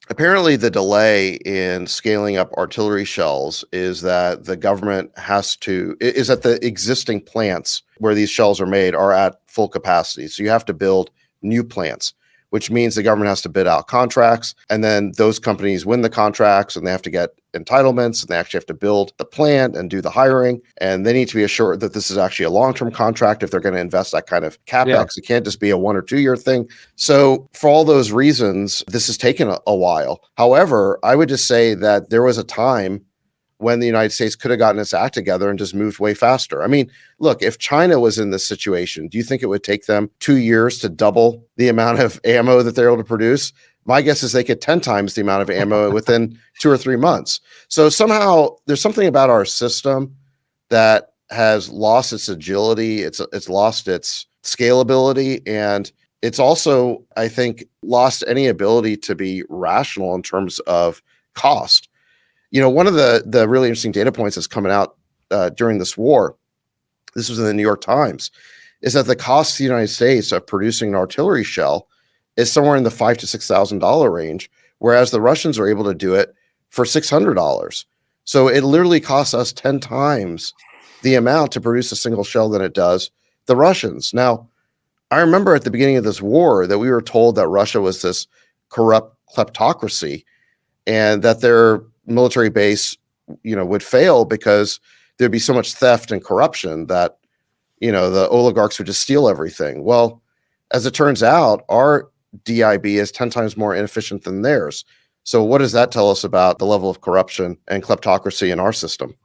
Apparently, the delay in scaling up artillery shells is that the government is that the existing plants where these shells are made are at full capacity. So you have to build new plants, which means the government has to bid out contracts. And then those companies win the contracts and they have to get entitlements and they actually have to build the plant and do the hiring. And they need to be assured that this is actually a long-term contract if they're going to invest that kind of Yeah. capex. It can't just be a 1 or 2 year thing. So, for all those reasons, this has taken a while. However, I would just say that there was a time when the United States could have gotten its act together and just moved way faster. I mean, look, if China was in this situation, do you think it would take them 2 years to double the amount of ammo that they're able to produce? My guess is they get 10 times the amount of ammo within 2 or 3 months. So somehow there's something about our system that has lost its agility, it's lost its scalability, and it's also, I think, lost any ability to be rational in terms of cost. One of the really interesting data points that's coming out during this war, this was in the New York Times, is that the cost to the United States of producing an artillery shell is somewhere in the $5,000 to $6,000 range, whereas the Russians are able to do it for $600. So it literally costs us 10 times the amount to produce a single shell than it does the Russians. Now, I remember at the beginning of this war that we were told that Russia was this corrupt kleptocracy and that their military base, would fail because there'd be so much theft and corruption that, the oligarchs would just steal everything. Well, as it turns out, our DIB is 10 times more inefficient than theirs. So what does that tell us about the level of corruption and kleptocracy in our system?